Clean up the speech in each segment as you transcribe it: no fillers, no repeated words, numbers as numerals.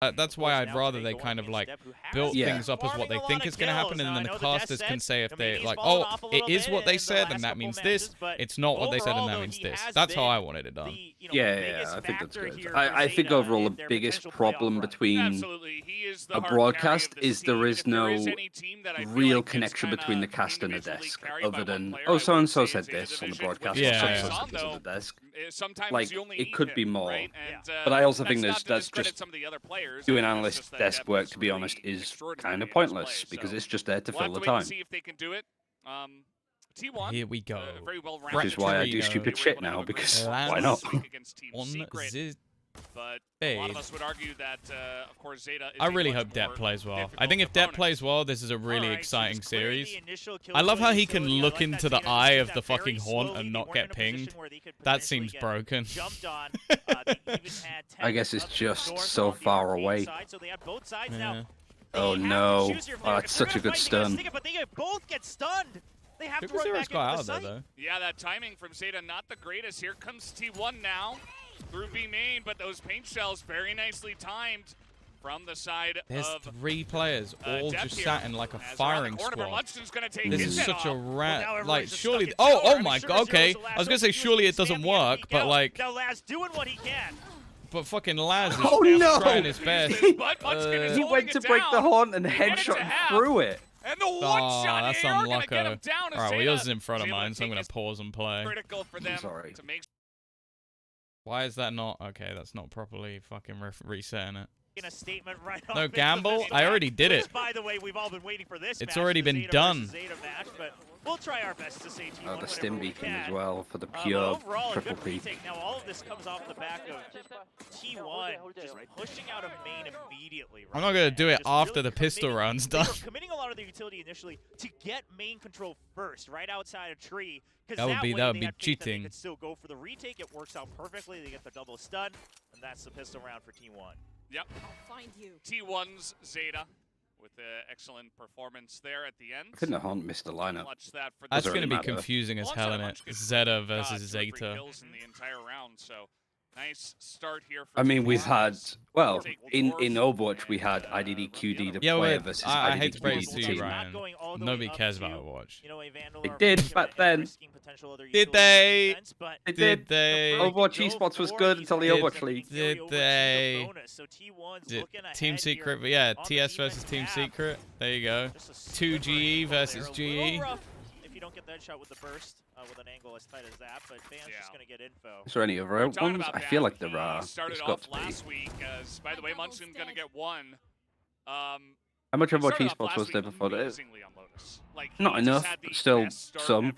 That's why I'd rather they kind of like built things up as what they think is going to happen, and then the casters can say if they like, oh, it is what they said, and that means this. It's not what they said, and that means this. That's how I wanted it done. Yeah, I think that's good. I think overall the biggest problem between a broadcast is there is no real connection between the cast and the desk, other than, oh, so-and-so said this on the broadcast, or so-and-so said this on the desk. Like, it could be more. But I also think that's just doing analyst desk work, to be honest, is kind of pointless, because it's just there to fill the time. Here we go. Which is why I do stupid shit now, because why not? But a lot of us would argue that, of course, Zeta is I really hope Det plays well. I think if Det plays well, this is a really exciting series. I love how he can look into the eye of the fucking haunt and not get pinged. That seems broken. I guess it's just so far away. Yeah. Oh no. Oh, it's such a good stun. They have to run back into the site. Yeah, that timing from Zeta not the greatest. Here comes T1 now through B main, but those paint shells very nicely timed from the side There's of 3 players all just sat in like a firing squad. This is such a rat. Like, surely. Oh my god. Okay, I was gonna say surely it doesn't work, but like. Now Laz doing what he can. But fucking Laz is trying his best. He went to break the haunt and headshot through it. And the one shot that's AR gonna get him unlucky. down. Alright, well yours is in front of mine, so I'm gonna pause and play. Critical for them Sorry. to make. Why is that not? Okay, that's not properly fucking resetting it. A statement right No gamble? I already did it. By the way, we've all been waiting for this. It's already been done. Match, but we'll try our best to say Oh, the stim beacon as well for the pure triple P. Now all of this comes off the back of T1 just pushing out of main immediately. I'm not gonna do it after the pistol round's done. Committing a lot of the utility initially to get main control first, right outside a tree. That would be cheating. They could still go for the retake. It works out perfectly. They get the double stun, and that's the pistol round for T1. Yep. I'll find you. T1's Zeta with the excellent performance there at the end. I think the haunt missed the lineup. That's going to be confusing as hell in it. Zeta versus Zeta. In the entire round, so nice start here for I mean, we've had, well, in Overwatch, we had IDD QD the player versus I IDD hate to break QD it the to you, team. Ryan. Nobody cares about Overwatch. It did back then. Did they? It Did they? Overwatch esports was good until the Overwatch League. Did they? Team Secret, but yeah, TS versus Team Secret. There you go. 2GE versus GE. If you don't get that shot with the burst, with an angle as tight as that, but Van's just going to get info. Is there any other ones? I feel like there are. Started There's got off to be. last week, as, by the way, Munchkin's going to get one. How much Overwatch esports was there before this? Like, Not enough, but still some.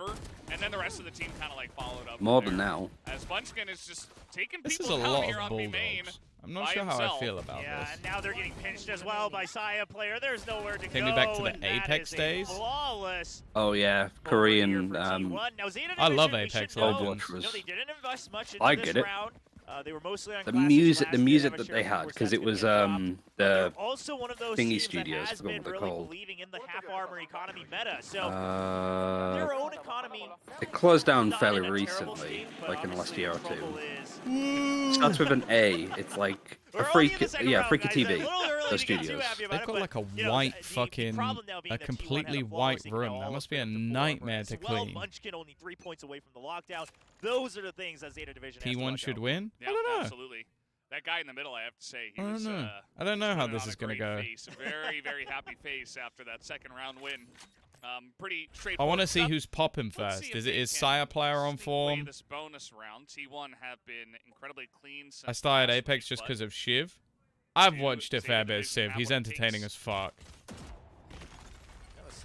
And then the rest of the team kind of like followed up. More than now. As Munchkin is just taking This is people a down lot here of on B main. bulldogs. I'm not sure how I feel about Yeah, this. and now they're getting pinched as well by Saya player. There's nowhere to go. Take me back to the and Apex days. Flawless. Oh yeah, Korean. I love Apex. Overwatch was. They didn't invest much into I this get it. round. They were mostly on The music that they had, because it was the also one of those thingy teams studios. that I has forgot been what they're really called. believing in the half armor economy meta. So their own economy. It closed down fairly recently, like in the last year or two. It starts with an A. It's like a freak, yeah, Freaky TV. The studios. They've got like a white fucking, a completely white room. That must be a nightmare to clean. Munchkin only 3 points away from the lockdown. Those are the things that Zeta Division has to T1 let should go. win? Yeah, I don't know. Absolutely. That guy in the middle, I have to say, he I was. don't know. I don't know how this is going to go. A very, very happy face after that second round win. Pretty I straightforward. want to see stuff. who's popping Let's first. see if they Is can Saya player on sneak away form? This bonus round. T1 have been incredibly clean since I started last Apex week, just but because of Shiv. I've to watched a Zeta fair bit of Division Civ. have He's what it entertaining takes. as fuck.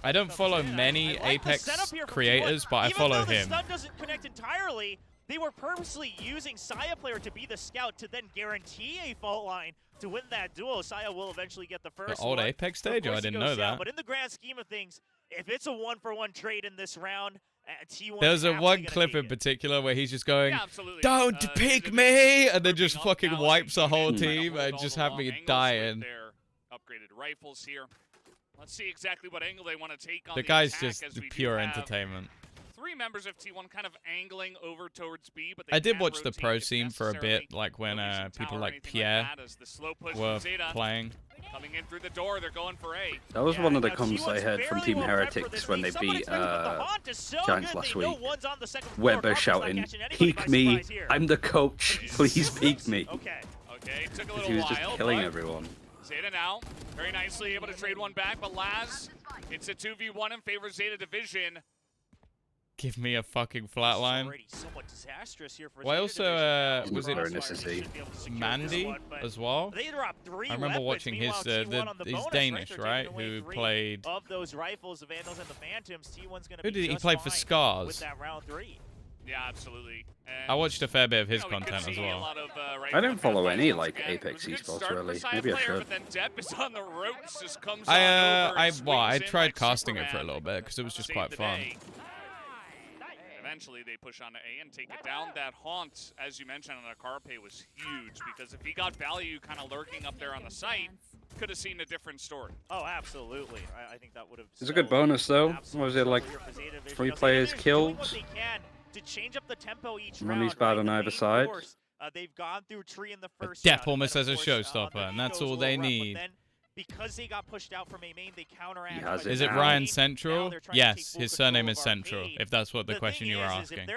I don't follow many Apex creators, but I follow him. Even though the stun doesn't connect entirely, they were purposely using Saya player to be the scout to then guarantee a fault line to win that duel. Saya will eventually get the first The old one. Apex stage? I didn't know that. But in the grand scheme of things, if it's a one-for-one trade in this round, T1 There's a one gonna clip take in it. particular where he's just going, Yeah, absolutely. "Don't Zeta pick Division me!" and then working just up fucking now, wipes the whole trying to team hold and all just the have long me angles with dying. their upgraded rifles here. Let's see exactly what angle they want to take on The guy's attack just as we do pure have entertainment. three members of T1 kind of angling over towards B, but I did watch the pro scene for a bit, like when people like Pierre were playing. Coming in through the door, they're going for A. That was one of the comms I heard from Team Heretics when they beat Giants last week. Weber shouting, "Peek me! I'm the coach. Please peek me." Okay, took a little He was while, just killing everyone. Zeta now, very nicely able to trade one back, but Laz, it's a 2v1 in favor of Zeta Division. Give me a fucking flatline. Well, also, was it Mandy as well? I remember watching his, he's Danish, right? Who played... Of those rifles, the Vandals and the Phantoms, T1's gonna Who did he play for Scars? with that round 3. Yeah, absolutely. And I watched a fair bit of his content as well. I don't follow any like Apex esports really. Maybe I should. I tried casting it for a little bit because it was just quite fun. Eventually, they push on to A and take it down. That haunt, as you mentioned on the Carpe, was huge because if he got value kind of lurking up there on the site, could have seen a different story. Oh, absolutely. I think that would have. It's a good bonus though. What was it like? 3 players killed. To change up the tempo each Money's bad on either side. They've gone through tree in the first Depp almost as a showstopper, and that's all they need. Because they got pushed out from A main, they counteract. Is it Ryan Central? Yes, his surname is Central, if that's what the question you were asking.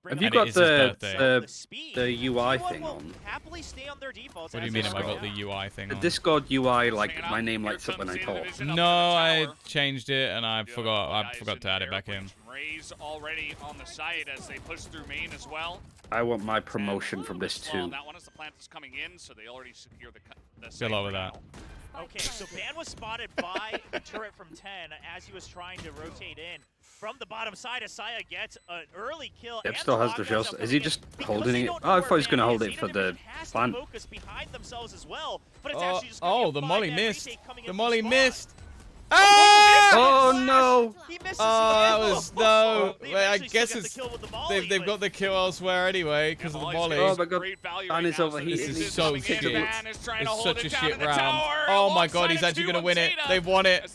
Have you got the UI thing on? What do you mean have I got the UI thing on? The Discord UI, like, my name lights up when I talk. No, I changed it, and I forgot to add it back in. Raze already on the site as they push through main as well. I want my promotion from this too. That one is the plant is coming in, so they already secure the Good luck with that. Okay, so Ban was spotted by the turret from 10 as he was trying to rotate in. From the bottom side, Asaya gets an early kill. Yep, still has the shell. Is he just holding it? Oh, I thought he was going to hold it for the plant. Oh, the molly missed. The molly missed. Oh no! That was no. I guess it's they've got the kill elsewhere anyway because of the molly. Oh my god, Ban is overheated. This is so shit. It's such a shit round. Oh my god, he's actually gonna win it. They've won it.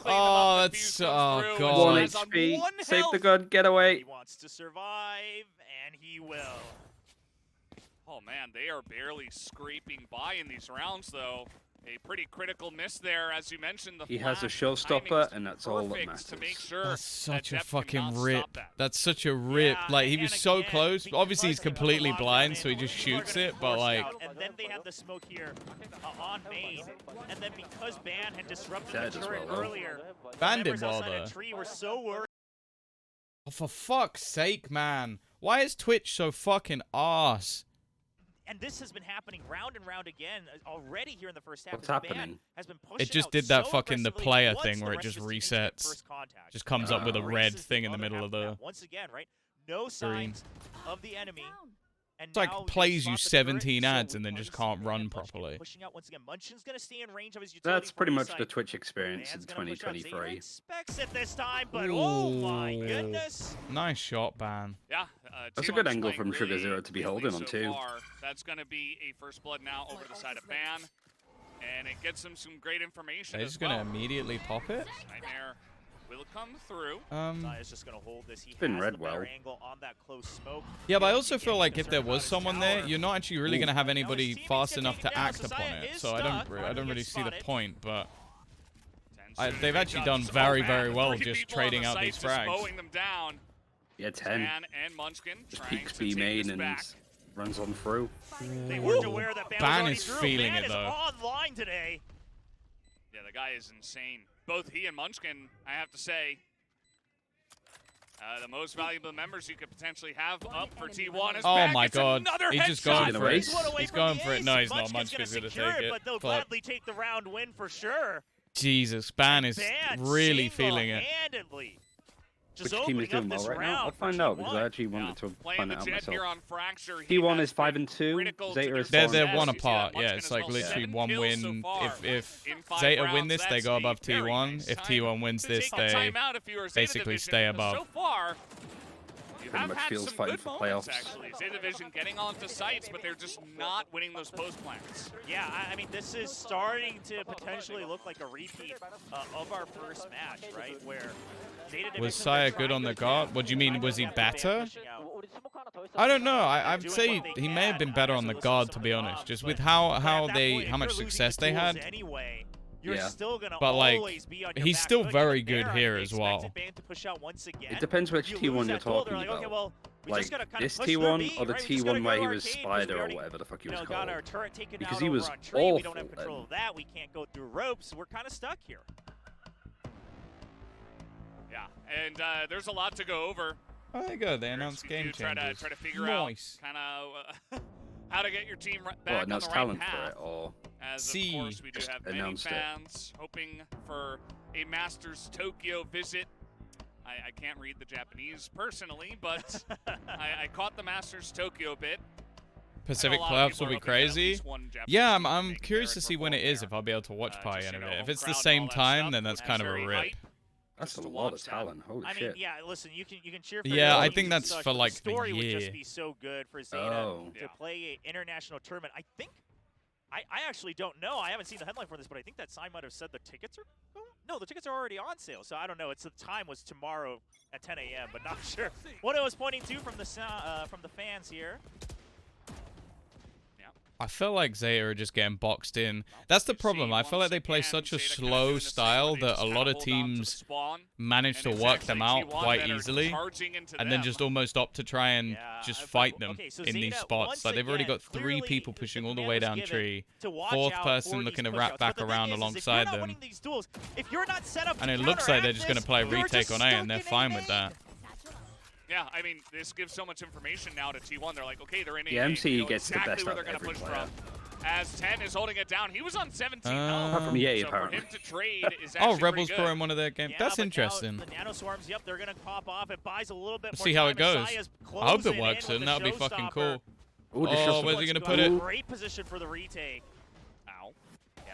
Oh, that's god. 1 HP. Save the gun. Get away. He wants to survive, and he will. Oh man, they are barely scraping by in these rounds though. A pretty critical miss there, as you mentioned. He has a showstopper, and that's all that matters. To make sure that's such a fucking rip. That's such a rip. Like, he was so close. Obviously, he's completely blind, so he just shoots it, but like... And then they have the smoke here on main. And then because Ban had disrupted the turret earlier, Ban did well, though. Were so worried. Oh, for fuck's sake, man. Why is Twitch so fucking arse? And this has been happening round and round again already here in the first half. What's happening? It just did that fucking the player thing where it just resets. Just comes up with a red thing in the middle of the once again, right? No signs of the enemy. And it's like plays you 17 ads and then just can't run properly. That's pretty much the Twitch experience in 2023. Expects it this time, but oh my goodness! Nice shot, Ban. Yeah, that's a good angle from Sugar Zero to be holding on too. That's going to be a first blood now over the side of Ban, and it gets him some great information. They're just going to immediately pop it. Nightmare will come through. Is just gonna hold this. He been read well. On that close smoke. Yeah, but I also feel like if there was someone there, you're not actually really gonna have anybody fast enough to act upon it. So I don't really see the point. But they've actually done very well just trading out these frags. Yeah, 10. Just peeks B main and runs on through. Ban is feeling it though. Online today. Yeah, the guy is insane. Both he and Munchkin, I have to say, the most valuable members you could potentially have up for T1 is oh my god, he's just going for it. He's going for it. No, he's not. Munchkin's gonna take it. But they'll gladly take the round win for sure. Jesus, Ban is really feeling it. Which team is doing well right now? I'll find out because I actually wanted to find it out myself. T1 is 5-2. Zeta is 4-2. They're one apart. Yeah, it's like literally one win. If Zeta win this, they go above T1. If T1 wins this, they basically stay above. Pretty much feels fighting for playoffs. Zeta Division getting onto sites, but they're just not winning those post plants. Yeah, I mean, this is starting to potentially look like a repeat of our first match, right? Where Was Saya good on the guard? What do you mean? Was he better? I don't know. I'd say he may have been better on the guard, to be honest. Just with how much success they had. Yeah. But like, he's still very good here as well. It depends which T1 you're talking about. Like this T1 or the T1 where he was Spider or whatever the fuck he was called. Because he was awful. We don't have control of that. We can't go through ropes. We're kind of stuck here. Yeah, and there's a lot to go over. Oh, there you go. They announced game changes. Try to figure out kind of how to get your team back on the right path. For it, or as of course we do have many fans hoping for a Masters Tokyo visit. I can't read the Japanese personally, but I caught the Masters Tokyo bit. Pacific playoffs will be crazy. Yeah, I'm curious to see when it is, if I'll be able to watch Pi in it. If it's the same time, then that's kind of a rip. That's a lot of talent. Holy shit. I mean, yeah, listen, you can cheer for yeah, I think that's for like the story the would year. just be so good for Zeta to play an international tournament. I think I actually don't know. I haven't seen the headline for this, but I think that sign might have said the tickets are no, the tickets are already on sale. So I don't know. It's the time was tomorrow at 10 a.m., but not sure what it was pointing to from the fans here. I feel like Zeta are just getting boxed in. That's the problem. I feel like they play such a slow style that a lot of teams manage to work them out quite easily and then just almost opt to try and just fight them in these spots. Like they've already got 3 people pushing all the way down tree, 4th person looking to wrap back around alongside them. And it looks like they're just going to play retake on A and they're fine with that. Yeah, I mean, this gives so much information now to T1. They're like, okay, they're in. The MC gets exactly the best where they're going to push from. As 10 is holding it down, he was on 17. Apart from EA, so apparently. for him to trade is actually Rebels throwing one of their games. That's interesting. The nano swarms, yep, they're going to pop off. It buys a little bit Let's more see how it time. goes. I hope it works, and that would be fucking cool. Oh, where's he going to put it? Great position for the retake. Ow.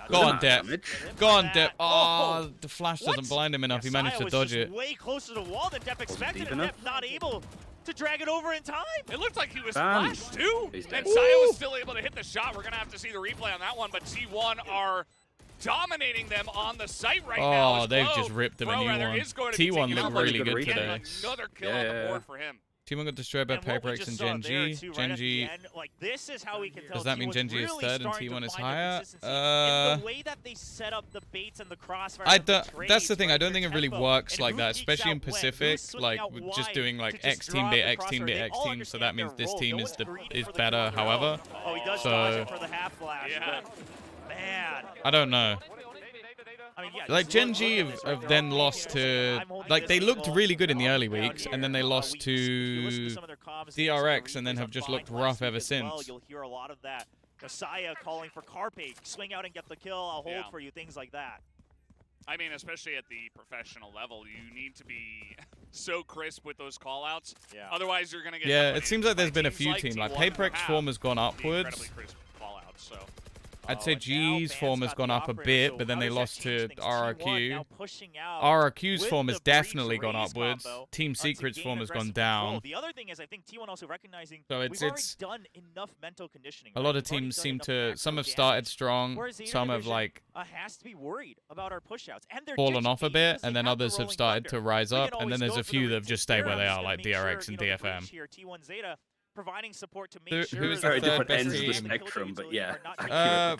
Go on, Depp. Go on, Depp. Oh, the flash doesn't blind him enough. He managed to dodge it. Way closer to the wall than Depp expected, and Depp not able to drag it over in time. It looked like he was flashed too, and Saya was still able to hit the shot. We're gonna have to see the replay on that one, but T1 are dominating them on the site right now. Oh, they've just ripped him a new one. T1 looked really good today. Another kill on the board for him. T1 got destroyed by PaperX and Genji. Genji. Like, this is how we can tell Does that mean Genji is third and T1 is higher? The way that they set up the baits and the crossfire. That's the thing. I don't think it really works like that, especially in Pacific. Like just doing like X team beat X team beat X team. So that means this team is better. However, so I don't know. Like Genji have then lost to, like they looked really good in the early weeks, and then they lost to DRX, and then have just looked rough ever since. You'll hear a lot of that. Saya calling for Carpe, swing out and get the kill. I'll hold for you, things like that. I mean, especially at the professional level, you need to be so crisp with those callouts. Otherwise, you're gonna get. Yeah, it seems like there's been a few teams. Like PaperX form has gone upwards. I'd say G's form has gone up a bit, but then they lost to RRQ. RRQ's form has definitely gone upwards. Team Secret's form has gone down. The other thing is, I think T1 also recognizing so it's done enough mental conditioning. A lot of teams seem to, some have started strong, some have like has to be worried about our pushouts, and they're fallen off a bit, and then others have started to rise up, and then there's a few that have just stayed where they are, like DRX and DFM. T1 Zeta providing support to make sure who's the third best team? Spectrum, but yeah.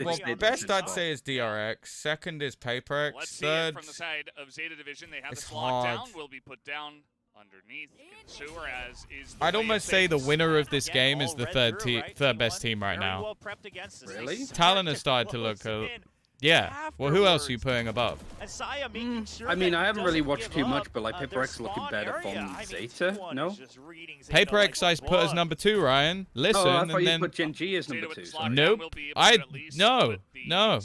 Well, best I'd say is DRX. Second is PaperX. Let's see it from the side of Zeta Division. They have this lockdown. Will be put down underneath. Sewer as is. I'd almost say the winner of this game is the third best team right now. Really? Talon has started to look. Yeah. Well, who else are you putting above? I mean, I haven't really watched too much, but like PaperX looking better from Zeta. No. PaperX I put as number 2, Ryan. Listen, I thought and then you put Genji as number 2. So. Nope. No.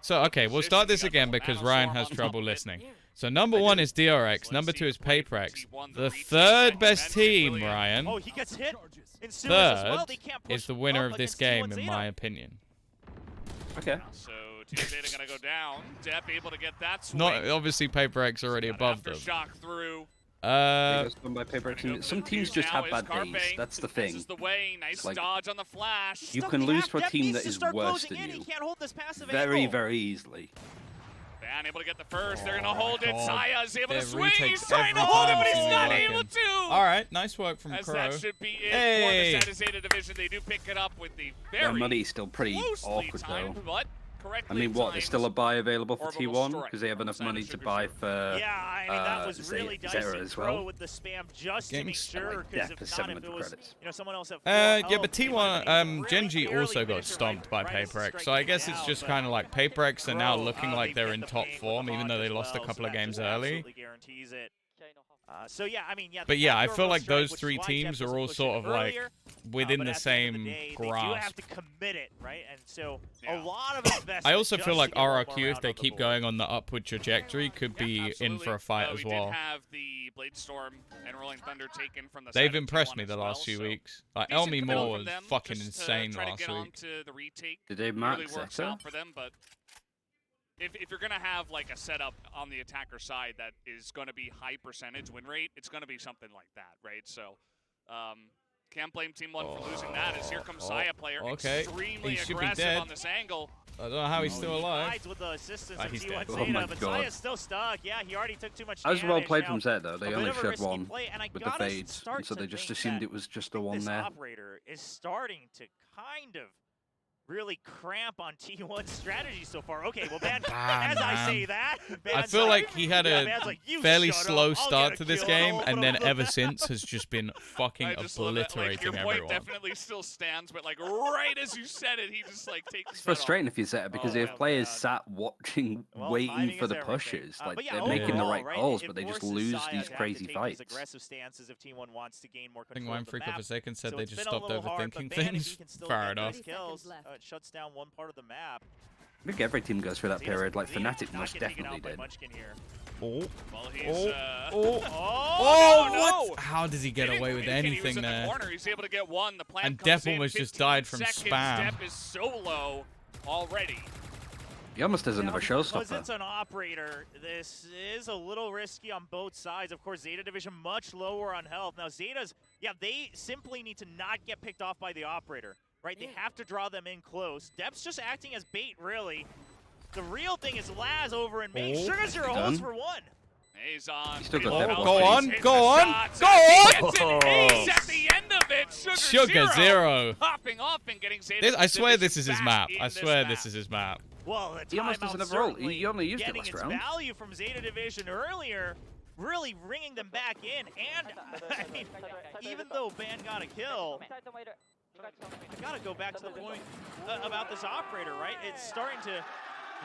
So okay, we'll start this again because Ryan has trouble listening. So number 1 is DRX. Number 2 is PaperX. The third best team, Ryan. Oh, he gets hit. Third is the winner of this game, in my opinion. Okay. So Team Zeta gonna go down. Depp able to get that swing. Not obviously PaperX already above them. Shock through. By PaperX. Some teams just have bad days. That's the thing. Nice dodge on the flash. You can lose to a team that is worse than you. Very, very easily. Ban able to get the first. They're gonna hold it. God. Saya is able to swing. Retakes He's trying to every hold it, time but he's seems not like able him. to. All right, nice work from As Crow. that should be it Hey. for the Zeta Division. They do pick it up with the Their very money's still pretty closely awkward timed, though. but I correctly mean, what? There's still a buy available for Orbital T1 strike. because they have enough Side money of to Sugar buy Sugar. for. Yeah, I mean, that was really dicey. Zeta as Crow well. with the spam just to Getting make sure, because if not, if 700 it was, credits. someone else at Yeah, but T1, Genji also got stomped by PaperX, so I guess it's just kind of like PaperX are now looking like they're in top form, even though they lost a couple of games early. So yeah, I mean, But yeah, I feel like those three teams are all sort of like within the same They do have grasp. to commit it, right? And so a lot of investment. I also feel just like to get one more RRQ, if round they on the keep board. going on the upward trajectory, could be in for a fight as We well. did have the Blade Storm and Rolling Thunder taken from the They've side of impressed T1 me as the well, last few so weeks. Like decent Elmi committal Moore from was them, fucking just to insane try to last get week. onto the retake. Did they Really max works Zeta? out for them, but if you're gonna have like a setup on the attacker side that is gonna be high percentage win rate, it's gonna be something like that, right? So, can't blame Team 1 for losing that. As here comes Saya player, okay. extremely He should be aggressive dead. on this angle. I don't know how he's still alive. Hides with the assistance of He's T1 dead. Oh Zeta, my but God. Saya's still stuck. Yeah, he already took too much That was well damage. played Now, from Zed though. They a only bit of a showed risky one play, and I with the gotta fades, start so to they just think assumed that it was just the one this there. operator is starting to kind of really cramp on T1's strategy so far. Okay, well, Ban, as I say that, I Ban's feel like he had a Ban's like, "You fairly shut slow up, I'll start get to a this kill, game, I'll and open then up ever the-" since has just been fucking I just love that, like, obliterating your point everyone. definitely still stands, but like right as you said it, he just like takes It's his foot off. frustrating if you Zeta because Oh, if yeah, players yeah. sat watching, Well, waiting timing for is the everything. pushes, like But yeah, they're making the overall, right right, calls, it but they just forces lose Saya these to have to crazy take fights. these aggressive stances if T1 wants to gain more I think control Wine of the Freak map. of a second said So they it's just been a stopped little hard, but overthinking Ban, if things. he can still Fair get enough. those kills, it shuts down one part of the map. I think every team goes through that period, like Zeta Fnatic did not most get taken definitely out by did. Munchkin here. Oh, Well, he's, oh, no! what? How does he get Didn't away with communicate, he was anything in the there? corner. He's able to get one. The plant And comes Depp in, almost just 15 died from seconds. spam. Depp is so low already. He almost has another Because showstopper. it's an operator, this is a little risky on both sides. Of course, Zeta Division much lower on health. Now, Zeta's, yeah, they simply need to not get picked off by the operator, right? They have to draw them in close. Depp's just acting as bait, really. The real thing is Laz over in main. Sugar Zero holds for one. He's on. He's still got He's that Go ball. on, hitting go the on, shots, go and he on! gets an ace at the end of it. Sugar Zero. Popping off and getting Zeta This, I swear Division this is his back map. in I this swear map. this is his map. Well, the He almost timeout doesn't have a roll. certainly He only used it getting last its round. value from Zeta Division earlier, really bringing them back in. And, I mean, even though Ban got a kill, I gotta go back to the point about this operator, right? It's starting to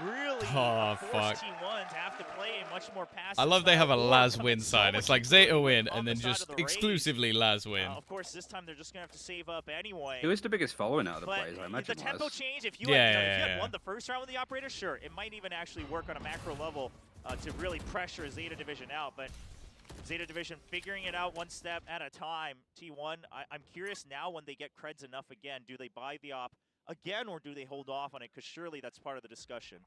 really Oh, force fuck. T1 to have to play a much more passive I love they have a style. Laz Coming win so side. much It's like Zeta win improvement on and then the side just of the race. exclusively Laz win. Of course, this time they're just gonna have to save up anyway. Who is the biggest following out of the But players? I the imagine tempo Laz. change, if you Yeah, had, if you yeah, had yeah. won the first round with the operator, sure, it might even actually work on a macro level to really pressure Zeta Division out. But Zeta Division figuring it out one step at a time. T1, I'm curious now when they get creds enough again, do they buy the op again or do they hold off on it? Because surely that's part of the discussion.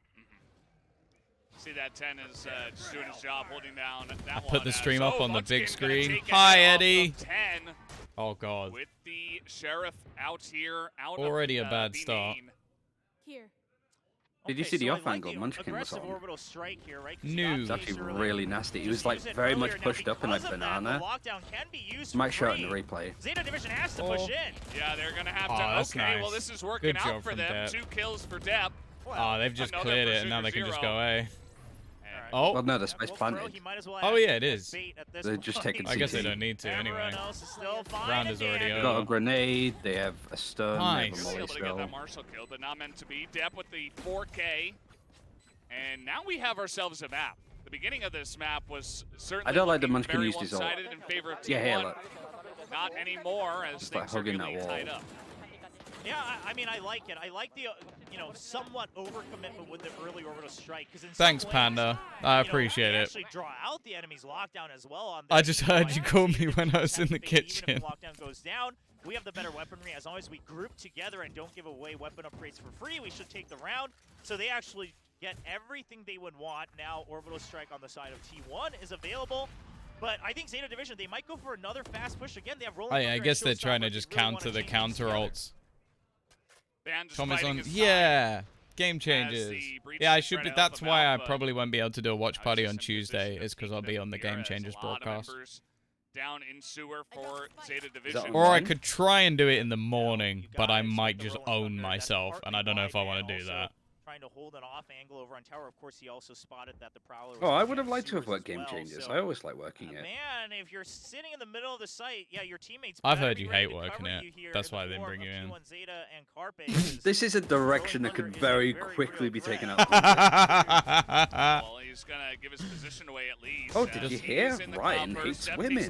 See that 10 is just doing his job, holding down that one. Put the stream up on the big Munchkin gonna screen. take a Hi, head off Eddie. of 10 Oh god. with the Sheriff out here, out Already of a bad the start. main. Here. Did you Okay, see the so I off like angle the Munchkin was aggressive on? orbital strike here, right? 'Cause he No. got It's actually chased early. really nasty. He Just was like use it very much earlier. Now, pushed up in like because of that, banana. the lockdown can be used Might for show it in the free. replay. Zeta Division has to Oh. push in. Yeah, they're gonna have Oh, to. that's Okay, well nice. this is working Good out job for from them. Depp. 2 kills for Depp. Oh, they've just Another cleared for it and now Sugar they can just Zero. go away. And Oh. Well, no, the space Wolf Pro, planted. he might as well Oh, have yeah, it the is. bait at this They're just point. taking I guess they CT. don't need to Everyone anyway. else is still fine Round and is already dandy. They over. got a grenade, they have a stun, Nice. they have a Really molly able to get that spell. Marshall kill, but not meant to be. Depp with the 4K. And now we have ourselves a map. The beginning of this map was certainly I don't like the looking Munchkin very used his ult. one-sided in favor of T1. Yeah, here, look. Not anymore, as Just like things are hugging that really wall. tied up. Yeah, I mean, I like it. I like the, somewhat overcommitment with the early orbital strike. Because in Thanks, some ways, Panda. I you appreciate they it. actually draw out the enemy's lockdown as well. On I this just team. heard you call me when I was in the Even if kitchen. the lockdown goes down, we have the better weaponry. As long as we group together and don't give away weapon upgrades for free, we should take the round. So they actually get everything they would want. Now orbital strike on the side of T1 is available. But I think Zeta Division, they might go for another fast push again. They have rolling Oh yeah, I thunder and guess they're showstopper trying to if you just really wanna counter the chain these counter together. ults. Ban just Tom is fighting on. his time. Yeah. Game changers. Yeah, I should be. That's why I probably won't be able to do a watch party on Tuesday, is because I'll be on the Game Changers broadcast. Down in sewer for Zeta Division. Or I could try and do it in the morning, but I might just own myself, and I don't know if I want to do that. Trying to hold an off angle over on tower. Of course, he also spotted that the Prowler was I would have liked to have worked Game Changers. I always like working it. Man, if you're sitting in the middle of the site, yeah, your teammates. I've heard you hate working it. That's why I didn't bring you in. This is a direction that could very quickly be taken out. Well, he's gonna give his position away at least. Oh, did you hear? Ryan hates women.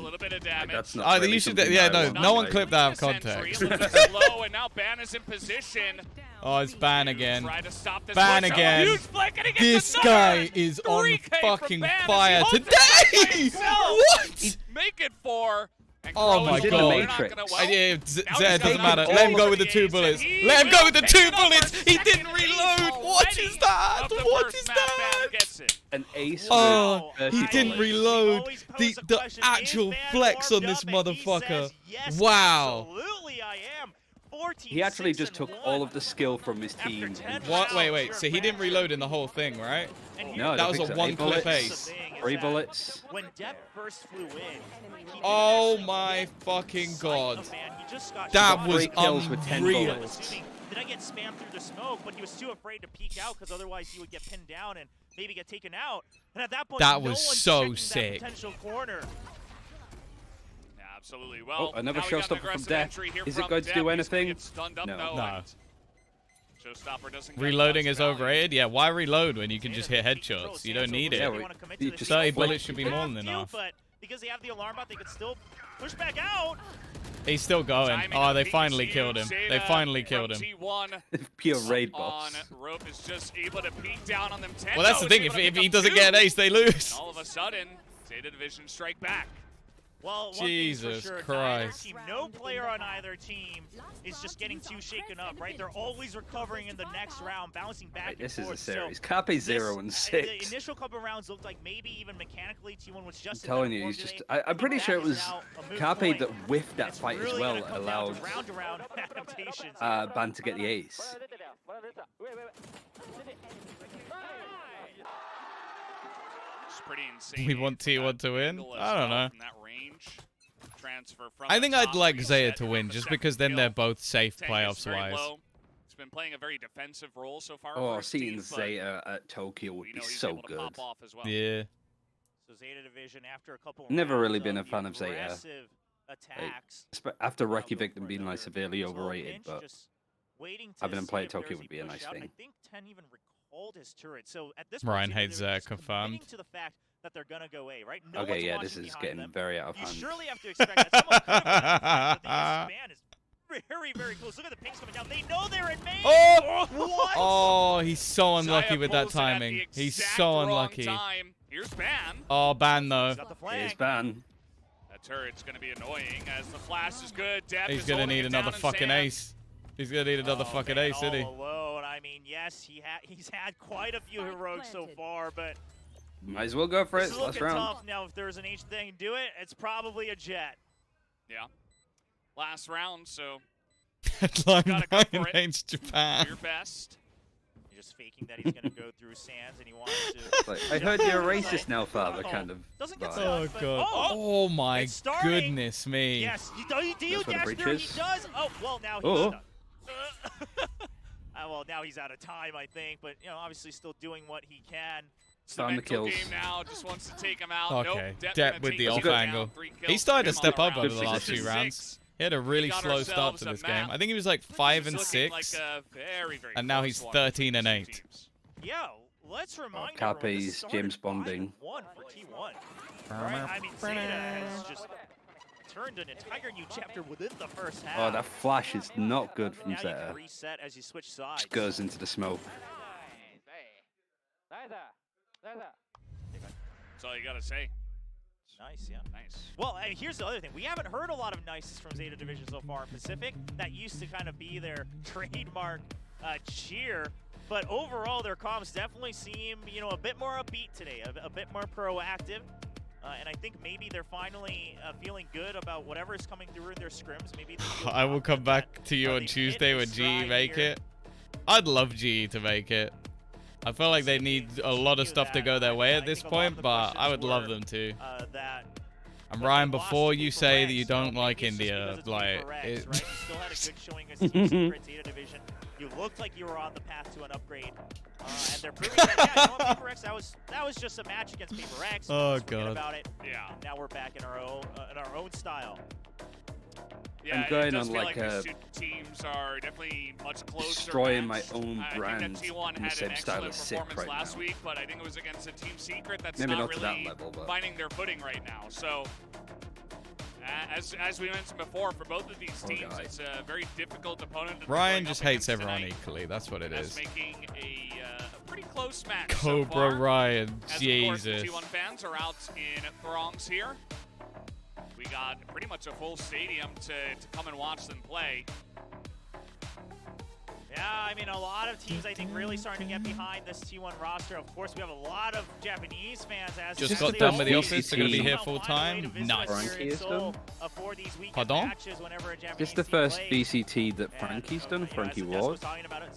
That's not. Oh, you should. Yeah, no one clip that out of context. Low, and now Ban is in position. Oh, it's Ban again. Try to stop this Ban push. again. Huge flick, and he gets This guy is on 3K fucking from Ban fire as he holds today. it by himself. What? Make it 4. And Oh my He's in the God. Matrix. Zed doesn't matter. Let him go with the 2 bullets. Let him go with the 2 bullets. He didn't reload. What is that? What is that? An ace. Oh, with he 30 didn't bullets. reload. The actual flex on this motherfucker. Wow. Absolutely, I am. He actually just took all of the skill from his team. What? Wait. So he didn't reload in the whole thing, right? No, that was a 1-clip ace. 3 bullets. When Depp first flew in, Oh my fucking God. That was unreal. Did I get spammed through the smoke? But he was too afraid to peek out because otherwise he would get pinned down and maybe get taken out. And at that point, that no was one's so checking sick. That potential corner. Absolutely. Well, another showstopper from Death. Is it going to do anything? No. Showstopper doesn't Reloading is overrated? Yeah, why reload when you can just hit headshots? You don't need it. 30 bullets should be more than enough. But because they have the alarm bot, they could still push back out. He's still going. Oh, they finally killed him. They finally killed him. Pure raid boss. Rope is just able to peek down on them. Well, that's the thing. If he doesn't get an ace, they lose. And all of a sudden, Zeta Division strike back. Well, Jesus sure, Christ. No player on either team is just getting too shaken up, right? They're always recovering in the next round, bouncing back and this forth. Is a series. Cape 0 and 6. The initial couple rounds looked like maybe even mechanically T1 was just. I'm telling you, he's just. I'm pretty sure it was Cape that whiffed that fight as well, allowed Ban to get the ace. Pretty insane. We want T1 to win? I don't know. I think I'd like Zeta to win, just because then they're both safe playoffs-wise. He's been playing a very defensive role so far. Oh, seeing Zeta at Tokyo would be so good. Yeah. So Zeta Division, after a couple never really been a fan of Zeta. Attacks. After Reykjavik and being like severely overrated, but having him play at Tokyo would be a nice thing. I think 10 even recalled his turret. So at this Ryan hates Zeta, confirmed. To the fact that they're gonna go A, right? Okay, yeah, this is getting very out of hand. You surely have to expect that someone could have done this is very, very close. Look at the pinks coming down. They know they're in main. Oh! What? Oh, he's so unlucky with that timing. He's so unlucky. Here's Ban. Oh, Ban though. Here's Ban. That turret's gonna be annoying as the flash is good. Death He's gonna need another fucking ace. He's gonna need another fucking ace, isn't he? Alone. I mean, yes, he's had quite a few heroics so far, but might as well go for it. Last round. Tough. Now, if there's an H thing to do it, it's probably a Jet. Yeah. Last round, so Headline against Japan. Your best. You're just faking that he's gonna go through Sands, and he wants to. Like, I heard you're a racist now, father. Kind of. Doesn't get oh god. Oh my goodness me. Yes. Do you dash through? He does. Oh well, now he's done. Well, now he's out of time, I think, but you know, obviously still doing what he can. Starting the kills. Game now just wants to take him out. Okay, nope, Depp with the off angle. He started to step up over the last 2 rounds. He had a really slow start to this game. I think he was like 5 and 6, and now he's 13 and 8. Yeah, let's remind Cape's James Bonding. 1 for T1. Right? I mean, Zeta has just turned an entire new chapter within the first half. Oh, that flash is not good from Zeta. Reset as you switch sides. Just goes into the smoke. That's all you gotta say. Nice, yeah. Nice. Well, and here's the other thing. We haven't heard a lot of nices from Zeta Division so far in Pacific. That used to kind of be their trademark cheer. But overall, their comms definitely seem, you know, a bit more upbeat today, a bit more proactive. And I think maybe they're finally feeling good about whatever is coming through in their scrims. Maybe I will come back to you on Tuesday when GE make it. I'd love GE to make it. I feel like they need a lot of stuff to go their way at this point, but I would love them to. And Ryan, before you say that you don't like India, like, you still had a good showing as Team Secret Zeta division. You looked like you were on the path to an upgrade, and they're proving that. Yeah, you know, Paper X, that was just a match against Paper X. Oh god. About it. Yeah. Now we're back in our own style. Yeah, I'm going it does on feel like the a two teams are definitely much closer. destroying my match. own brand I think that T1 in the had same an style excellent as Sick performance right last now. week, but I think it was against a Team Secret that's Maybe not really to that level, but finding their footing right now. So, as we mentioned before, for both of these teams, it's a very difficult opponent. Ryan just hates everyone equally. That's what it is. Making a pretty close match. Cobra so far. Ryan, As Jesus. of course, the T1 fans are out in throngs here. We got pretty much a full stadium to come and watch them play. Yeah, I mean, a lot of teams, I think, really starting to get behind this T1 roster. Of course, we have a lot of Japanese fans. As Just got done with the office. They're going to be here full time. Nice. Frankie's done? Pardon? This is the first VCT that Frankie's done, Frankie Ward.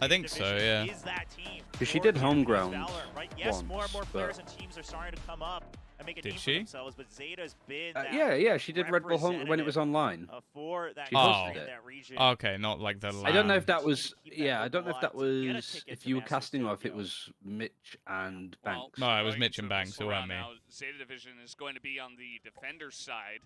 I think so, yeah. Because she did home ground Yes, more and more once, players but- and teams are starting to come up and make a Did name she? for themselves, but Zeta's been yeah, she did Red Bull home when it was online. For that She hosted in it. that region. Okay, not like the I don't know LAN. if that was, Keep that yeah, I don't know if that locked. Get a was, ticket if to you were Masters casting or if it Tokyo. was Mitch and Well, Banks. No, it was going Mitch and through Banks, this it weren't round me. now, Zeta Division is going to be on the defender side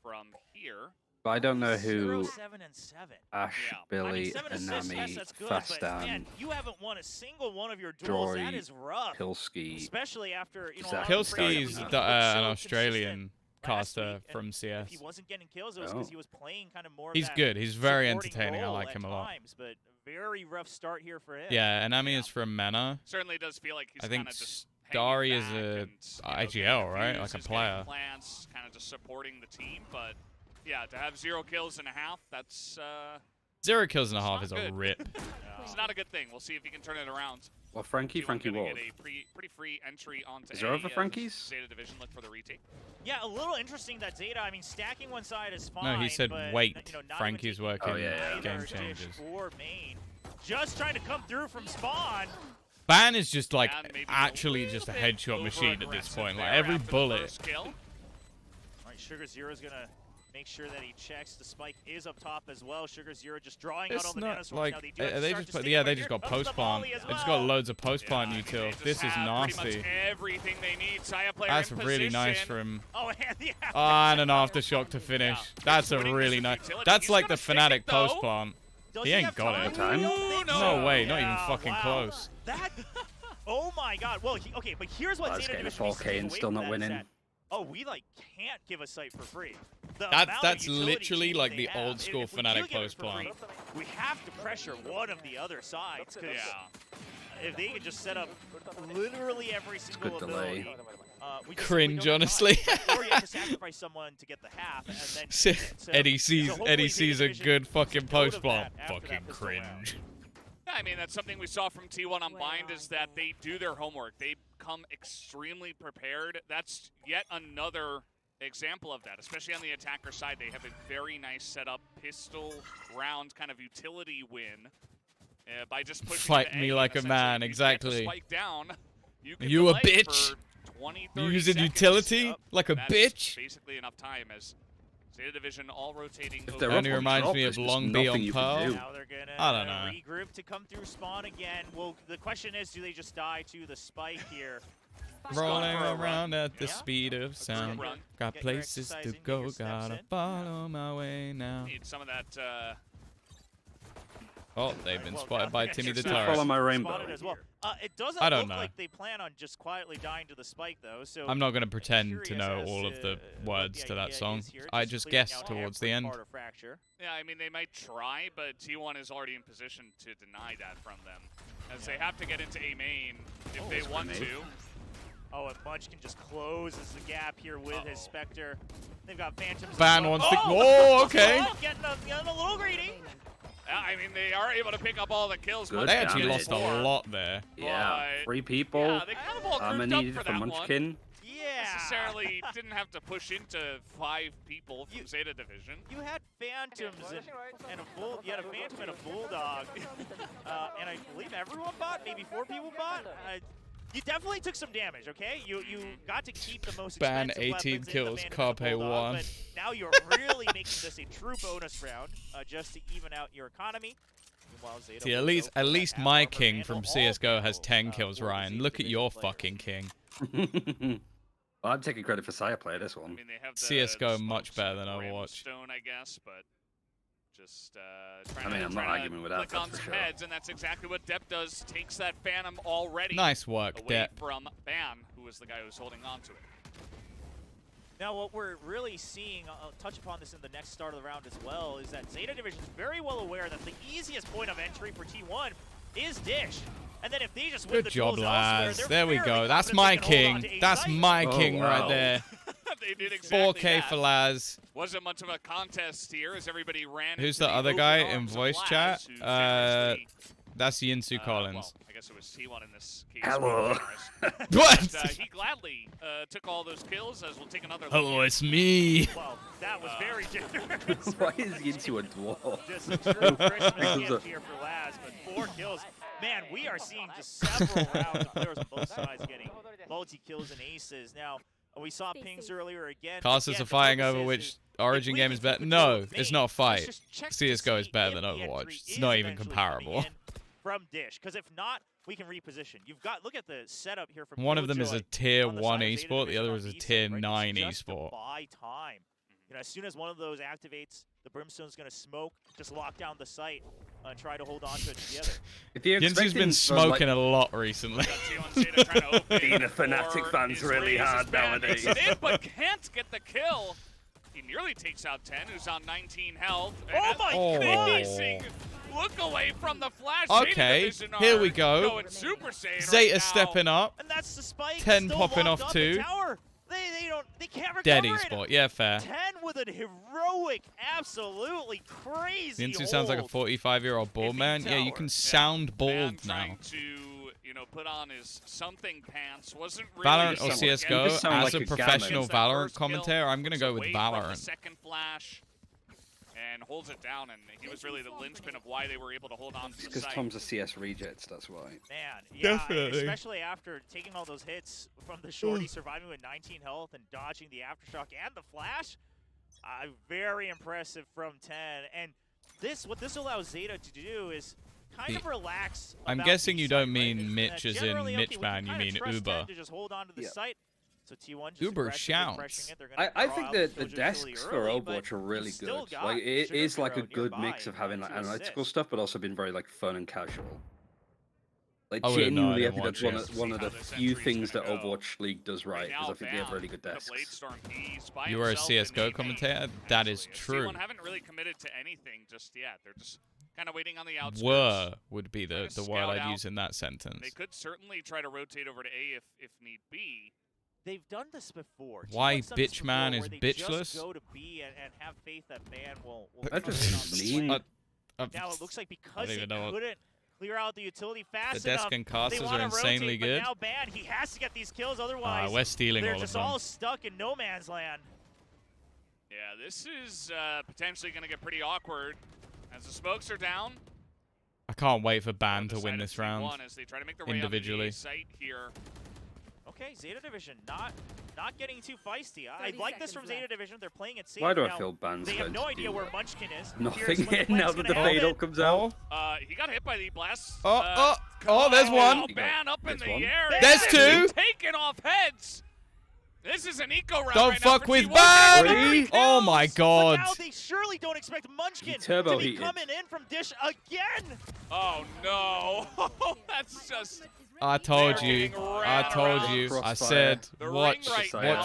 from here. But I don't know who 0-7-7. Ash, Yeah. Billy, 7 assists, yes, Anami, that's good, but man, Fastan, you haven't won a single one of your duels. That Jory, is rough. Pilski. Especially after, you know, Zach a lot of Pilski players Pilski's that we an looked so Australian consistent last caster week, from and CS. If he wasn't getting kills, it was because he was playing kind of more of He's that good. He's very supporting entertaining. I role like at him a lot. times, but very rough start here for him. Yeah, Anami is from Mena. Certainly does feel like he's I think kind of just Dari hanging is back a and, IGL, right? Like a player. Plans, kind of just supporting the team, but yeah, to have 0 kills and a half, that's 0 kills and a It's half not is a good. rip. it's not a good thing. We'll see if he can turn it around. Well, Frankie T1 gonna Ward. get a pretty free entry onto Is there A other as Frankies? Zeta Division look for the retake. Yeah, a little interesting that Zeta, I mean, stacking one side is fine. No, he said but, wait. you know, not Frankie's even working yeah. game either changes. dish or main. Just trying to come through from spawn. Ban is just like And maybe actually just a little bit headshot machine at this over-aggressive point. Like there every after the bullet. first kill. All right, Sugar Zero's gonna make sure that he checks. The spike is up top as well. Sugar Zero just drawing out It's on the not nanoswarms. like Now they do have to they start just to put, stick yeah right they here. just got Comes the post plant. volley as They just well. got loads of post plant Yeah, I mean, they util. just This is have pretty nasty. much everything they need. Saya player That's in really nice position. from. Oh, and the And an aftershock to finish. Yeah. That's a Exploiting really this nice. utility. That's He's like gonna the stick Fnatic it, though. post plant. Does He ain't have got it. Time? No way, not even Yeah, fucking wow. close. That. Oh my God. Well, okay, but here's what Well, Zeta getting a Division needs to 4K take and away still from not that is winning. that, oh, we like can't give a site for free. The amount of That's utility literally change like they the have. old school If we do Fnatic give it post for free, plant. we have to pressure one of the other sides. 'Cause Yeah. if they could just set up literally every single good delay. ability, we just Cringe, simply don't honestly. have time. Or you have to sacrifice someone to get the half, and then you win. So- Eddie so sees hopefully Eddie Zeta sees a Division good fucking takes note post of plant. that after that Fucking pistol round. cringe. Yeah, I mean, that's something we saw from T1 Unbind is that they do their homework. They come extremely prepared. That's yet another example of that, especially on the attacker side. They have a very nice setup, pistol round kind of utility win by just pushing Fight into me A, like and a man, essentially, if you get the exactly. spike down, you can You a delay bitch? for 20, You 30 using seconds. utility Yep. like a That's bitch. basically enough time as Zeta Division all rotating If over. they're Only up on reminds drop, me of there's just Long B nothing on you can Pearl. do. Now they're gonna I don't know. regroup to come through spawn again. Well, the question is, do they just die to the spike here? Rolling for a run. around at the Yeah. speed of sound. run. Got Get your places exercise to in, get go, your steps gotta in. follow my way now. Need some of that. Oh, they've been Well, spotted now by the Timmy the exercise Follow Turret. my rainbow. spotted as well. It doesn't I don't look know. like they plan on just quietly dying to the spike, though. So I'm not going to pretend to curious know as all of the what words the to that idea song. is here, I just clearing guessed out towards the every end. part of Fracture. Yeah, I mean, they might try, but T1 is already in position to deny that from them. As they have to get into A main if they want grenade. to. Oh, and Munch can just closes the gap here with his Spectre. They've got Phantoms. Ban as well. wants to. Oh, okay. Oh, getting a little greedy. Yeah, I mean, they are able to pick up all the kills. Good They actually damage. lost a lot there. Yeah, But- 3 people. Yeah, they kind of all grouped up needed for for that one. Munchkin. Yeah, necessarily didn't have to push into 5 people from Zeta Division. You had Phantoms and a bull. You had a Phantom and a Bulldog, and I believe everyone bought. Maybe 4 people bought. You definitely took some damage. Okay, you got to keep the most Ban expensive 18 weapons kills, in the Phantom and the Carpe Bulldog, 1. But now you're really making this a true bonus round, just to even out your economy. See, at least my king from CSGO has 10 kills, Ryan. Look at your fucking king. Well, I'm taking credit for Sire Player this one. I mean, they have CSGO much better than Overwatch. Stone, I guess, but just I'm not arguing with that. Click on some heads, and that's exactly what Depp does. Takes that Phantom already. Nice work, away Depp. From Ban, who was the guy who was holding on to it. Now, what we're really seeing, I'll touch upon this in the next start of the round as well, is that Zeta Division is very well aware that the easiest point of entry for T1 is Dish. And then if they just win Good the job, duels lads. elsewhere, There we fairly go. That's confident my they can hold on king. to That's A-site. my king right there. They did exactly 4K that. for Laz. Wasn't much of a contest here as everybody ran. Who's into the other open guy arms in of voice Laz, chat? who generously, That's Yinsu Collins. Well, I guess it was T1 in this case. Hello. What? But, he gladly took all those kills, as we'll take another look. Hello, it's me. Well, that was very generous. Why is Yinsu a dwarf? Just a true Christmas gift here for Laz, but 4 kills. Man, we are seeing just several rounds of players on both sides getting multi-kills and aces. Now, we saw pings earlier again. Casters are fighting over which Origin game is better. No, it's not a fight. CSGO is better than Overwatch. It's not even comparable. From Dish, because if not, we can reposition. You've got, look at the setup here from One of them is a tier 1 esport, esport, the other is a tier 9 esport. Buy time. You know, as soon as one of those activates, the Brimstone's going to smoke, just lock down the site and try to hold on to it together. Yinsu's been smoking a lot recently. Being a Fnatic fan's really hard nowadays. In, but can't get the kill. He nearly takes out 10, who's on 19 health. Oh my amazing look away from the flash. Okay, here we go. Zeta stepping up. And that's the spike. 10 popping off too. They can't recover Dead it. esport, yeah, fair. 10 with a heroic, absolutely crazy Yinsu sounds like a 45-year-old bald man. Yeah, you can sound bald now. To, you know, put on his something pants. Wasn't really Valorant or CSGO, as like a professional gammon. Valorant commentator, I'm going to go with Valorant. Second flash and holds it down, and he was really the linchpin of why they were able to hold on to the because site. Tom's a CS reject, that's why. Man, yeah, definitely. Especially after taking all those hits from the shorty, surviving with 19 health and dodging the aftershock and the flash. Very impressive from 10. And what this allows Zeta to do is kind of relax. I'm guessing you don't mean Mitch as in Mitch man, you mean Uber. To just hold on to the site. So T1 just Uber shouts. I think that the desks for Overwatch are really good. Like it is like a good mix of having like analytical stuff, but also being very like fun and casual. Like genuinely, I think that's one of the few things that Overwatch League does right, because I think they have really good desks. You are a CSGO commentator? That is true. T1 haven't really committed to anything just yet. They're just kind of waiting on the outskirts. Were would be the word I'd use in that sentence. They could certainly try to rotate over to A if need be. They've done this before. Why bitch man is bitchless? Just go to B and have faith that Ban will That just seems mean. Now it looks like because they couldn't clear out the utility fast the desk enough, and casters they are insanely rotate, good. But now Ban, he has to get these kills, otherwise we're stealing they're all just of them. all stuck in no man's land. Yeah, this is potentially going to get pretty awkward as the smokes are down. I can't wait for Ban to win this round as they try to make their way individually. Site here. Okay, Zeta Division not getting too feisty. I like this from Zeta Division. They're playing it safe. Why do I now. feel Ban's They have going no to idea do where Munchkin is. nothing now that the fatal comes out? He got hit by the blast. There's one. Ban up in the air. There's two. Taking off heads. This is an eco round. Don't right fuck now for with T1. Ban! Oh my god. But now they surely don't expect Munchkin to be coming in from Dish again. Oh no. That's just... I told you. I told you. I said, watch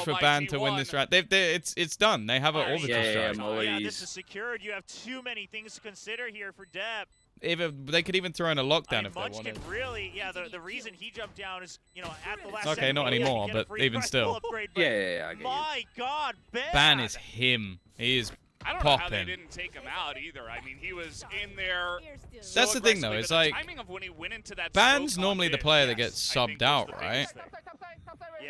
for Ban to win this round. It's done. They have an orbital strike. Yeah, this is secured. You have too many things to consider here for Depp. They could even throw in a lockdown if they wanted. Munchkin really, the reason he jumped down is, you know, at the last okay, second, not anymore, but even still. Upgrade, yeah, I get my God, Ban is him. He is I don't know how they didn't take him out either. I mean, he was in there. So that's the thing, though. It's like timing of when he went into that Ban's normally the player that gets subbed out, right? Yeah,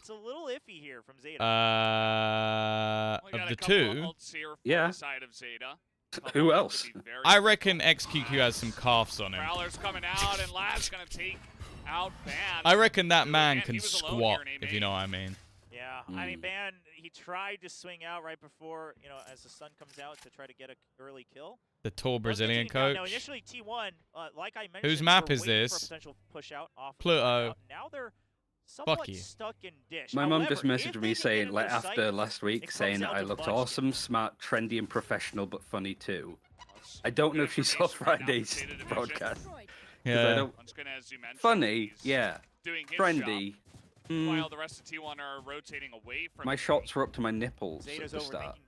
it's a little iffy here from Zeta. Of the two, yeah. Who else? I reckon XQQ has some calves on him. Prowler's coming out, and Lad's gonna take out Ban. I reckon that man can squat, if you know what I mean. Yeah, I mean, Ban, he tried to swing out right before, you know, as the sun comes out to try to get an early kill. The tall Brazilian coach. Now, initially, T1, like I mentioned, whose map is this? Push out off Pluto. Now they're somewhat stuck in Dish. My mum just messaged me saying, like, after last week, saying I looked awesome, smart, trendy, and professional, but funny too. I don't know if she saw Friday's broadcast. Yeah. Funny, yeah. Trendy. While the rest of T1 are rotating away from my shots were up to my nipples at the start.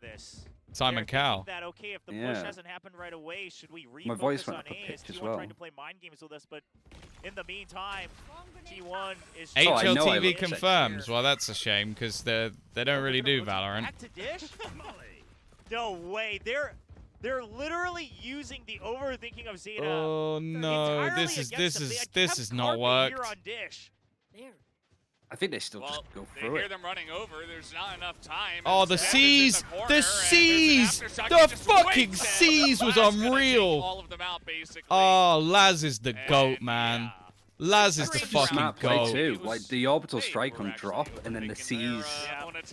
Simon Cowell. That okay, if the push hasn't happened right away, should we refocus my voice went on up a A pitch as as T1 well. trying to play mind games with us, but in the meantime, T1 is HLTV confirms. Well, that's a shame because they don't really do Valorant. Back to Dish? No way. They're literally using the overthinking of Zeta. Oh no, this is not worked. I think they still just go through they hear them running over. There's not enough time. Oh, the C's! The C's! The fucking C's was unreal! All of them out, basically. Oh, Laz is the GOAT, man. Laz is the fucking GOAT. Too. Like, the orbital strike on drop, and then the C's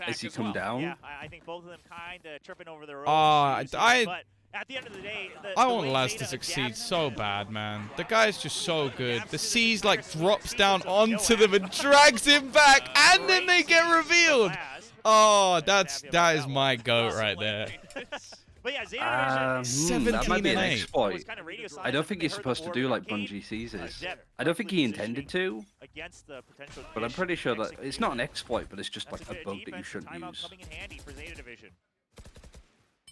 as you come down. Yeah, I think both of them kind of tripping over their own I at the end of the day, I want Laz to succeed so bad, man. The guy's just so good. The C's like drops down onto them and drags him back, and then they get revealed. Oh, that is my GOAT right there. But yeah, Zeta Division, that might be an exploit. I don't think he's supposed to do like Bungie seizes. I don't think he intended to. But I'm pretty sure that it's not an exploit, but it's just like a bug that you shouldn't use.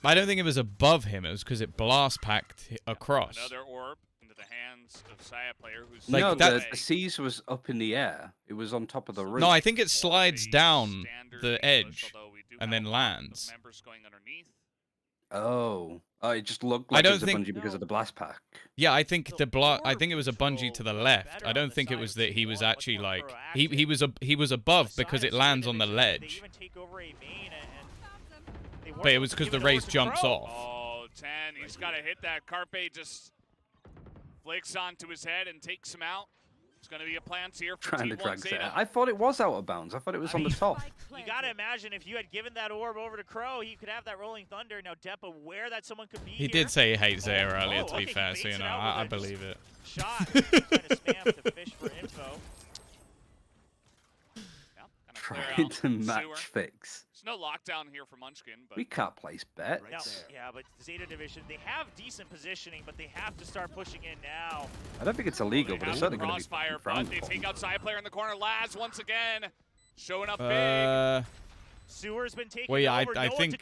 I don't think it was above him. It was because it blast packed across. Another orb into the hands of Saya player who's like no, the C's was up in the air. It was on top of the roof. No, I think it slides down the edge and then lands. Oh, it just looked like it was a Bungie because of the blast pack. Yeah, I think I think it was a Bungie to the left. I don't think it was that he was actually like he was above because it lands on the ledge. But it was because the race jumps off. Oh, 10. He's got to hit that. Carpe just flicks onto his head and takes him out. It's going to be a plant here for trying to T1 drag Zeta. I thought it was out of bounds. I thought it was on the top. You got to imagine if you had given that orb over to Crow, he could have that rolling thunder. Now, Depp, aware that someone could be He did say he hates Zeta earlier, to be fair, so, you know, I believe it. Shot. Trying to spam to fish for info. Trying to match fix. There's no lockdown here for Munchkin, but we can't place bets. No, yeah, but Zeta Division, they have decent positioning, but they have to start pushing in now. I don't think it's illegal, but it's certainly going to be frowned They take out side player in the corner. Laz once again showing up big. Sewer's been taking well, yeah, over. I think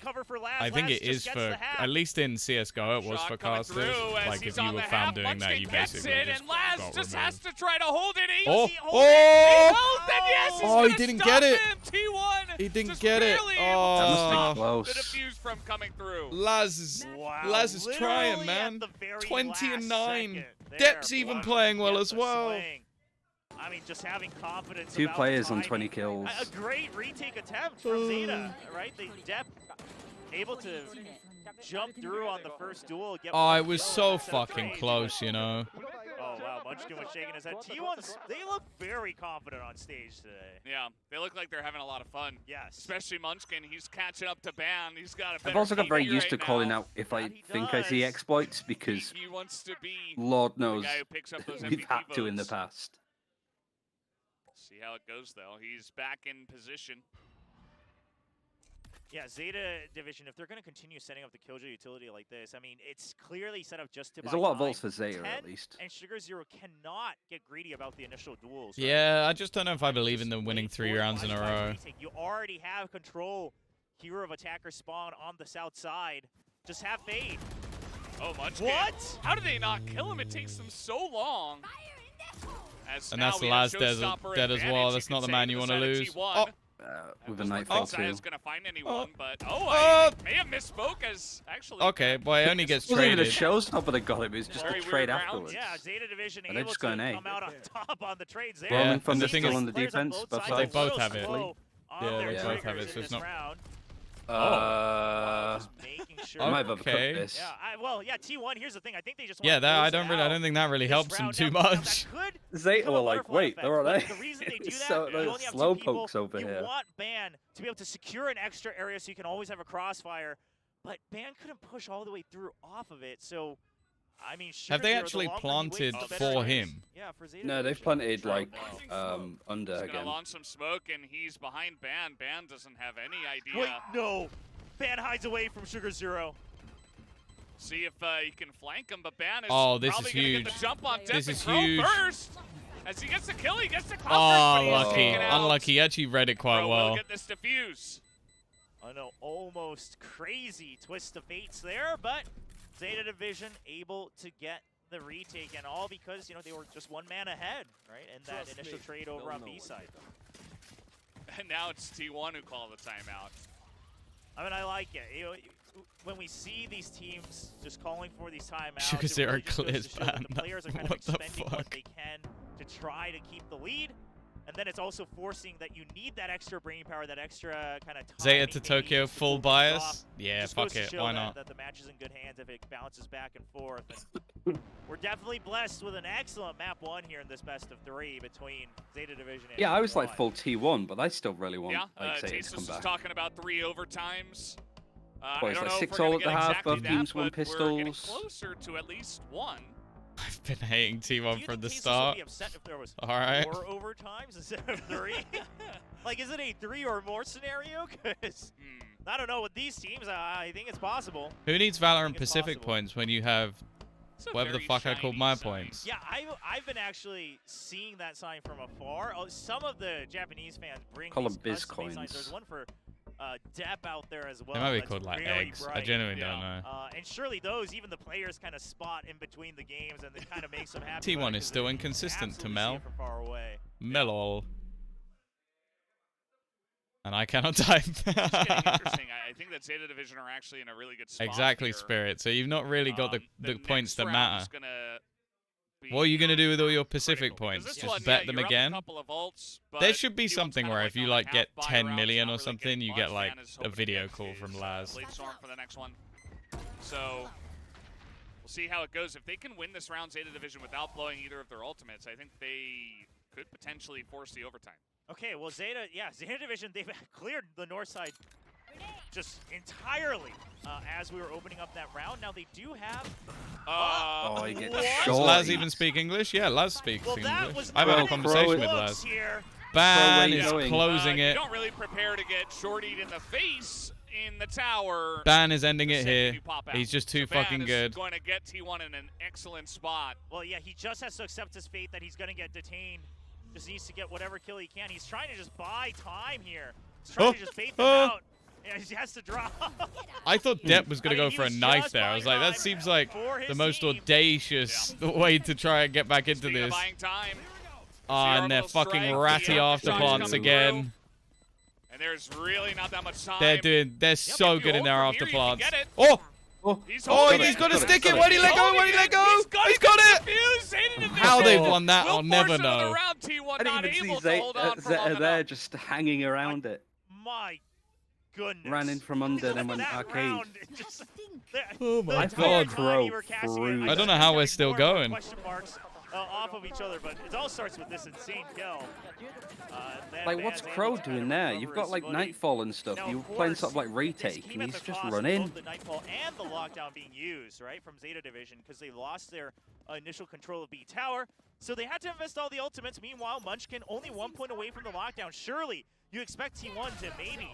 it is for at least in CS:GO it was for casters. Like if you were found doing that, you basically just and Laz got just removed. has to try to hold it. He didn't get it. T1 he didn't get it. Oh, close. The defuse from coming through. Laz is trying, man. 20-9. Depp's even playing well as well. I mean, just having confidence. Two players on 20 kills. A great retake attempt from Zeta, right? Depp able to jump through on the first duel. Oh, it was so fucking close, you know. Oh, wow. Munchkin was shaking his head. T1's, they look very confident on stage today. Yeah, they look like they're having a lot of fun. Yes. Especially Munchkin. He's catching up to Ban. He's got a better I've also got very used to right calling now. out if I think I see exploits because he wants to be Lord knows the guy who picks up those we've MVP had to votes. in the past. See how it goes, though. He's back in position. Yeah, Zeta Division, if they're going to continue setting up the Killjoy utility like this, I mean, it's clearly set up just to There's a lot of ults for Zeta, at least. And Sugar Zero cannot get greedy about the initial duels. Right? Yeah, I just don't know if I believe in them winning 3 rounds in a row. You already have control. Hero of Attacker spawn on the south side. Just have faith. Oh, Munchkin. What? How did they not kill him? It takes them so long. And that's the last dead as well. That's not the man you want to lose. Oh. With a nightfall too. Is gonna find anyone, but I may have misspoke as actually. Okay, boy, it only gets traded. traded. The showstopper that got him. It was just a trade afterwards. Yeah, Zeta Division and able to come out on top on the trades there. Yeah, and the thing is, on the defense. they both have it. on their triggers in this round. Just making sure. I might have overcooked this. Yeah, T1. Here's the thing. I think they just I don't think that really helps them too much. Zeta were like, wait, they're on A. The reason they do that, So you only have slow 2 people. pokes over you here. want Ban to be able to secure an extra area so you can always have a crossfire, but Ban couldn't push all the way through off of it. So, I mean, have they actually planted for him? Yeah, for Zeta. No, they've planted like under He's again. gonna launch some smoke, and he's behind Ban. Ban doesn't have any idea. Wait, no. Ban hides away from Sugar Zero. See if he can flank him, but Ban is this probably is gonna huge. get the jump on This is Crow huge. First. As he gets the kill, he gets the cover. Lucky. Unlucky. He actually read it quite Crow well. will get this defuse. I know, almost crazy twist of fates there, but Zeta Division able to get the retake, and all because, they were just 1 man ahead, right? And that initial trade over on B side. And now it's T1 who called the timeout. I mean, I like it. When we see these teams just calling for these timeouts, Sugar Zero really clears ban. ban. The players are kind of What the expending what fuck? they can to try to keep the lead. And then it's also forcing that you need that extra brain power, that extra kind of time. Zeta to Tokyo, full bias. Yeah, just fuck goes to it. show Why not? that the match is in good hands if it bounces back and forth. And we're definitely blessed with an excellent map 1 here in this best of 3 between Zeta Division and Yeah, I was T1. like full T1, but I still really want Yeah, Zeta to Tasteless come was back. talking about 3 overtimes. What, I it's don't like know 6 if we're all gonna at the get half, exactly both that, teams, 1 but we're getting pistols. closer to at least 1. I've been hating Do T1 you from think the Tasteless start. would be upset if there was Alright. 4 overtimes instead of 3? Like, is it a 3 or more scenario? Because I don't know, with these teams, I think it's possible. Who needs Valorant Pacific points when you have whatever the fuck I called my points? Yeah, I've been actually seeing that sign from afar. Some of the Japanese fans bring Call these them Biz custom signs. coins. There's one for Depp out there as well. They might be that's called like really eggs. I bright. genuinely don't know. And surely those, even the players kind of spot in between the games, and it kind of makes them happy. T1 is still inconsistent to Mel. From far away. Melol. And I cannot type. It's getting interesting. I think that Zeta Division are actually in a really good spot Exactly, here. Spirit. So you've not really got the points that next matter. round's gonna be What are you going to do with all your Pacific critical, because points? this Just one, bet them you're up a again? couple of ults, but There should be T1's something kinda where if you on like half get buy 10 rounds, million not or really something, getting you much. get like Fan is a hoping to video get call from his, Laz. Late storm for the next one. So we'll see how it goes. If they can win this round Zeta Division without blowing either of their ultimates, I think they could potentially force the overtime. Okay, well, Zeta Division, they've cleared the north side just entirely as we were opening up that round. Now they do have... he gets what? shot. Does Laz even speak English? Yeah, Laz speaks Well, that English. was I've had a not conversation with close Laz. here. Ban Pro is going. closing You it. don't really prepare to get shortied in the face in the tower. Ban is ending it the second here. you pop out. He's just too So Ban fucking is good. going to get T1 in an excellent spot. Well, yeah, he just has to accept his fate that he's going to get detained. Just needs to get whatever kill he can. He's trying to just buy time here. He's trying to just bait them out. Yeah, he has to drop. I thought Depp was going to I go mean, for a he was knife just there. I was like, buying that time seems like for his the most team. audacious way to try and get back into Speaking of this. buying time, And they're Zero fucking strike, ratty the after shots plants coming again. through, and there's really not that much time. They're so if you good in hold their from after here, you can plants. get it. Oh! He's Oh, holding he's it. got to stick it. got Where'd he it. let go? Where'd he let go? He's got it! Defuse. Zeta Division How they've won that, will I'll never force another know. round. T1 I not didn't even able see to hold on for long Zeta there enough. just hanging around it. My goodness. Ran in from under, then went That arcade. round, just, Oh my the entire God. time Bro, you were casting it, through I don't know just how kept we're getting still more and more going. Question marks off of each other, but it all starts with this insane kill. Like, what's Crow doing there? You've got like Nightfall and stuff. You're playing sort of like retake, and he's just running. The Nightfall and the lockdown being used, right, from Zeta Division, because they lost their initial control of B Tower. So they had to invest all the ultimates. Meanwhile, Munchkin only 1 point away from the lockdown. Surely you expect T1 to maybe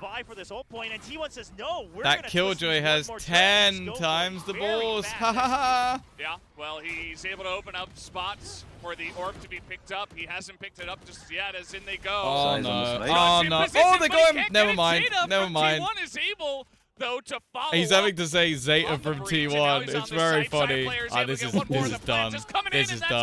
vie for this ult point, and T1 says no. We're That gonna Killjoy twist has one more 10 turn. Let's go times the very balls. fast. Ha ha ha. Yeah, well, he's able to open up spots for the orb to be picked up. He hasn't picked it up just yet, as in they go. Oh Size no. on the snake. Oh In no. position, Oh, they but got he him. can't Never get it. mind. Zeta Never from mind. T1 is able, though, to follow He's up having to say Zeta on the from breach, and now T1. he's on It's the very side. Side funny. players Ah, able to this get is one more. this The is plant done. just coming in, This and is that's done.